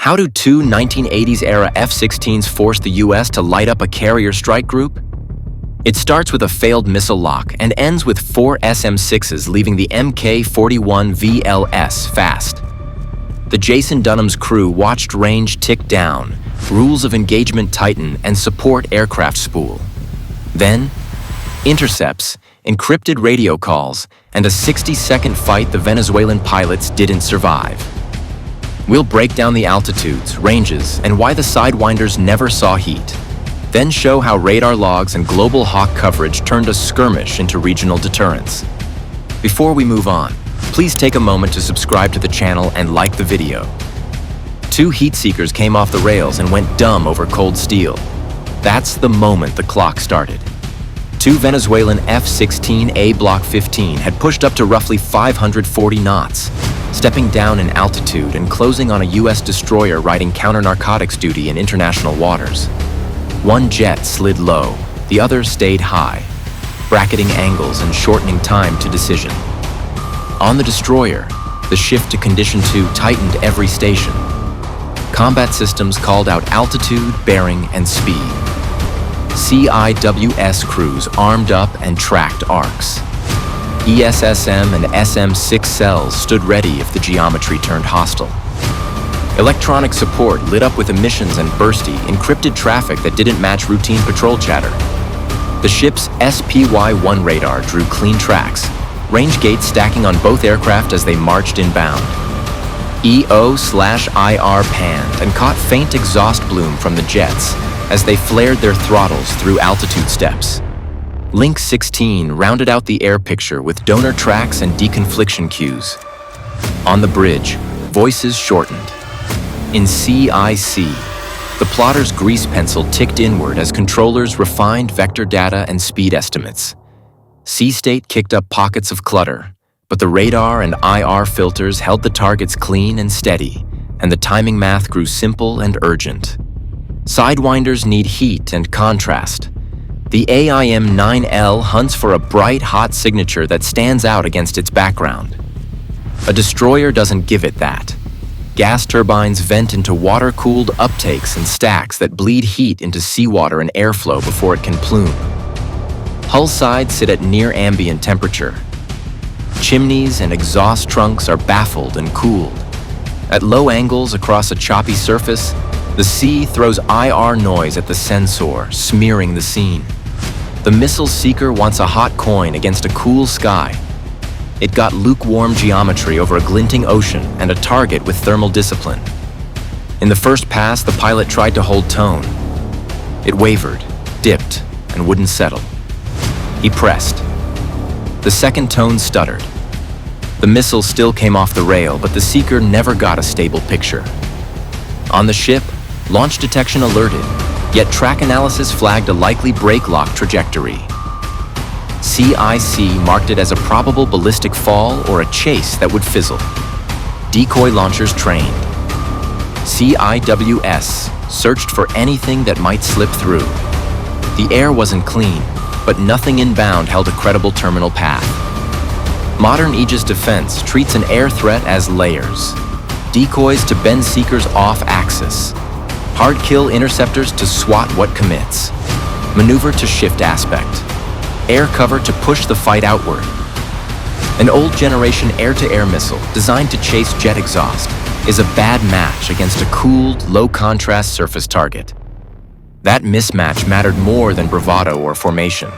How do two 1980s-era F-16s force the U.S. to light up a carrier strike group? It starts with a failed missile lock and ends with 4 SM-6s leaving the Mk-41 VLS fast. The Jason Dunham's crew watched range tick down, rules of engagement tighten, and support aircraft spool. Then, intercepts, encrypted radio calls, and a 60-second fight the Venezuelan pilots didn't survive. We'll break down the altitudes, ranges, and why the Sidewinders never saw heat. Then show how radar logs and global hawk coverage turned a skirmish into regional deterrence. Before we move on, please take a moment to subscribe to the channel and like the video. 2 heat seekers came off the rails and went dumb over cold steel. That's the moment the clock started. 2 Venezuelan F-16A Block 15 had pushed up to roughly 540 knots, stepping down in altitude and closing on a U.S. destroyer riding counter-narcotics duty in international waters. One jet slid low, the other stayed high, bracketing angles and shortening time to decision. On the destroyer, the shift to Condition 2 tightened every station. Combat systems called out altitude, bearing, and speed. CIWS crews armed up and tracked arcs. ESSM and SM-6 cells stood ready if the geometry turned hostile. Electronic support lit up with emissions and bursty, encrypted traffic that didn't match routine patrol chatter. The ship's SPY-1 radar drew clean tracks, range gates stacking on both aircraft as they marched inbound. EO/IR panned and caught faint exhaust bloom from the jets as they flared their throttles through altitude steps. Link 16 rounded out the air picture with donor tracks and deconfliction cues. On the bridge, voices shortened. In CIC, the plotter's grease pencil ticked inward as controllers refined vector data and speed estimates. C-State kicked up pockets of clutter, but the radar and IR filters held the targets clean and steady, and the timing math grew simple and urgent. Sidewinders need heat and contrast. The AIM-9L hunts for a bright, hot signature that stands out against its background. A destroyer doesn't give it that. Gas turbines vent into water-cooled uptakes and stacks that bleed heat into seawater and airflow before it can plume. Hull sides sit at near ambient temperature. Chimneys and exhaust trunks are baffled and cooled. At low angles across a choppy surface, the sea throws IR noise at the sensor, smearing the scene. The missile seeker wants a hot coin against a cool sky. It got lukewarm geometry over a glinting ocean and a target with thermal discipline. In the first pass, the pilot tried to hold tone. It wavered, dipped, and wouldn't settle. He pressed. The second tone stuttered. The missile still came off the rail, but the seeker never got a stable picture. On the ship, launch detection alerted, yet track analysis flagged a likely brake lock trajectory. CIC marked it as a probable ballistic fall or a chase that would fizzle. Decoy launchers trained. CIWS searched for anything that might slip through. The air wasn't clean, but nothing inbound held a credible terminal path. Modern Aegis defense treats an air threat as layers. Decoys to bend seekers off axis. Hard kill interceptors to swat what commits. Maneuver to shift aspect. Air cover to push the fight outward. An old generation air-to-air missile designed to chase jet exhaust is a bad match against a cooled, low-contrast surface target. That mismatch mattered more than bravado or formation.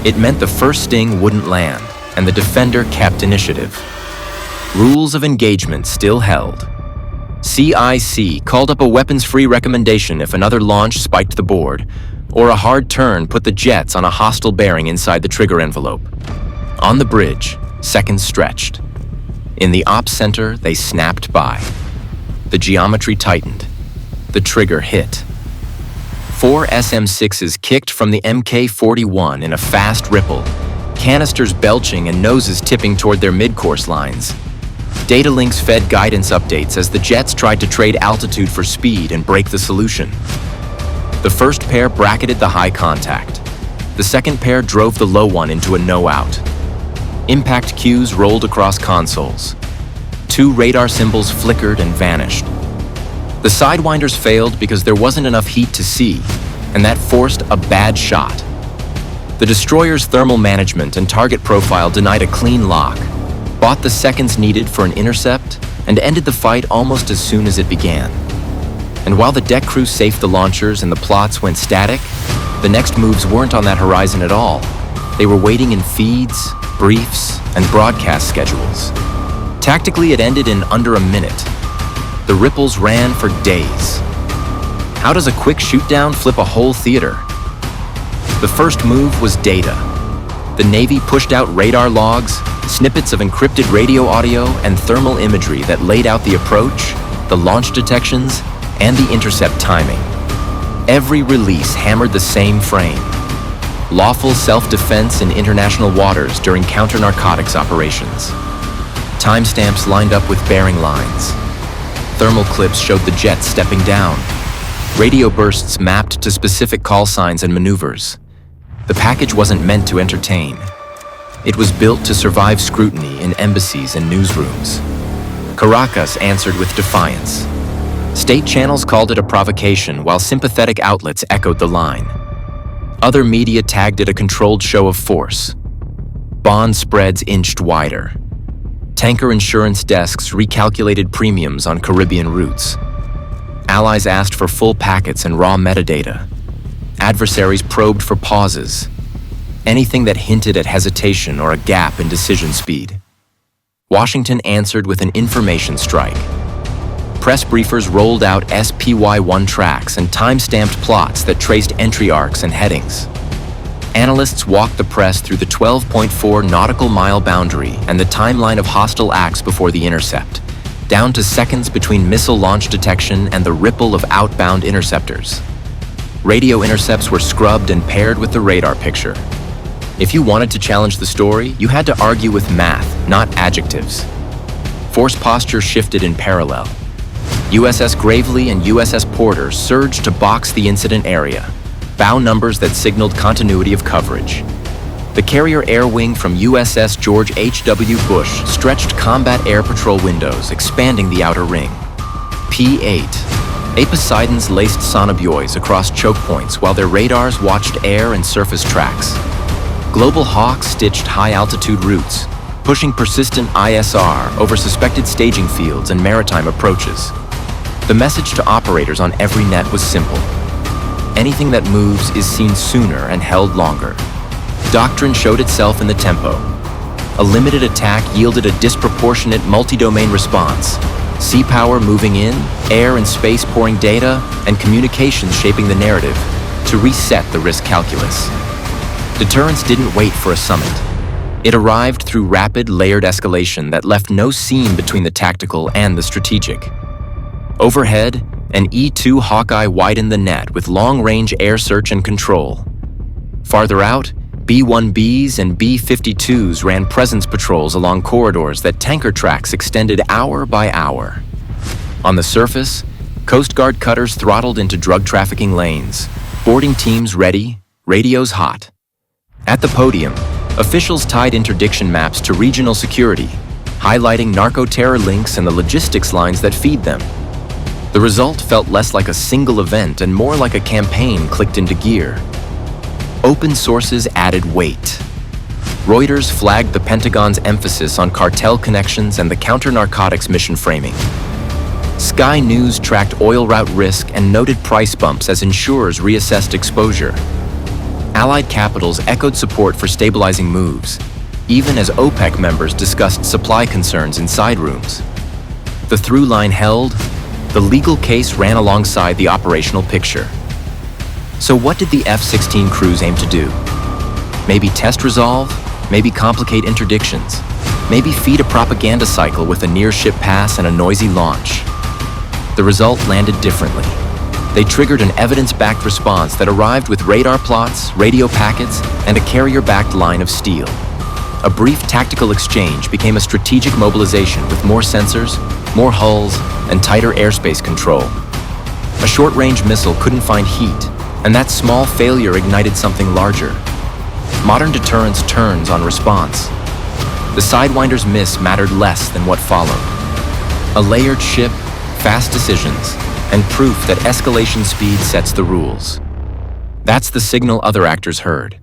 It meant the first sting wouldn't land, and the defender kept initiative. Rules of engagement still held. CIC called up a weapons-free recommendation if another launch spiked the board, or a hard turn put the jets on a hostile bearing inside the trigger envelope. On the bridge, seconds stretched. In the ops center, they snapped by. The geometry tightened. The trigger hit. 4 SM-6s kicked from the Mk-41 in a fast ripple, canisters belching and noses tipping toward their mid-course lines. Data links fed guidance updates as the jets tried to trade altitude for speed and break the solution. The first pair bracketed the high contact. The second pair drove the low one into a no-out. Impact cues rolled across consoles. 2 radar symbols flickered and vanished. The Sidewinders failed because there wasn't enough heat to see, and that forced a bad shot. The destroyer's thermal management and target profile denied a clean lock, bought the seconds needed for an intercept, and ended the fight almost as soon as it began. And while the deck crew safed the launchers and the plots went static, the next moves weren't on that horizon at all. They were waiting in feeds, briefs, and broadcast schedules. Tactically, it ended in under a minute. The ripples ran for days. How does a quick shoot-down flip a whole theater? The first move was data. The Navy pushed out radar logs, snippets of encrypted radio audio, and thermal imagery that laid out the approach, the launch detections, and the intercept timing. Every release hammered the same frame: lawful self-defense in international waters during counter-narcotics operations. Timestamps lined up with bearing lines. Thermal clips showed the jets stepping down. Radio bursts mapped to specific call signs and maneuvers. The package wasn't meant to entertain. It was built to survive scrutiny in embassies and newsrooms. Caracas answered with defiance. State channels called it a provocation, while sympathetic outlets echoed the line. Other media tagged it a controlled show of force. Bond spreads inched wider. Tanker insurance desks recalculated premiums on Caribbean routes. Allies asked for full packets and raw metadata. Adversaries probed for pauses. Anything that hinted at hesitation or a gap in decision speed. Washington answered with an information strike. Press briefers rolled out SPY-1 tracks and time-stamped plots that traced entry arcs and headings. Analysts walked the press through the 12.4 nautical mile boundary and the timeline of hostile acts before the intercept, down to seconds between missile launch detection and the ripple of outbound interceptors. Radio intercepts were scrubbed and paired with the radar picture. If you wanted to challenge the story, you had to argue with math, not adjectives. Force posture shifted in parallel. USS Gravely and USS Porter surged to box the incident area, bow numbers that signaled continuity of coverage. The carrier air wing from USS George H.W. Bush stretched combat air patrol windows, expanding the outer ring. P-8. Poseidons laced sonobuoys across choke points while their radars watched air and surface tracks. Global Hawks stitched high-altitude routes, pushing persistent ISR over suspected staging fields and maritime approaches. The message to operators on every net was simple. Anything that moves is seen sooner and held longer. Doctrine showed itself in the tempo. A limited attack yielded a disproportionate multi-domain response. Sea power moving in, air and space pouring data, and communications shaping the narrative to reset the risk calculus. Deterrence didn't wait for a summit. It arrived through rapid, layered escalation that left no seam between the tactical and the strategic. Overhead, an E-2 Hawkeye widened the net with long-range air search and control. Farther out, B-1Bs and B-52s ran presence patrols along corridors that tanker tracks extended hour by hour. On the surface, Coast Guard cutters throttled into drug trafficking lanes, boarding teams ready, radios hot. At the podium, officials tied interdiction maps to regional security, highlighting narco-terror links and the logistics lines that feed them. The result felt less like a single event and more like a campaign clicked into gear. Open sources added weight. Reuters flagged the Pentagon's emphasis on cartel connections and the counter-narcotics mission framing. Sky News tracked oil route risk and noted price bumps as insurers reassessed exposure. Allied capitals echoed support for stabilizing moves, even as OPEC members discussed supply concerns in side rooms. The through line held. The legal case ran alongside the operational picture. So what did the F-16 crews aim to do? Maybe test resolve, maybe complicate interdictions, maybe feed a propaganda cycle with a near-ship pass and a noisy launch. The result landed differently. They triggered an evidence-backed response that arrived with radar plots, radio packets, and a carrier-backed line of steel. A brief tactical exchange became a strategic mobilization with more sensors, more hulls, and tighter airspace control. A short-range missile couldn't find heat, and that small failure ignited something larger. Modern deterrence turns on response. The Sidewinders' miss mattered less than what followed. A layered ship, fast decisions, and proof that escalation speed sets the rules. That's the signal other actors heard.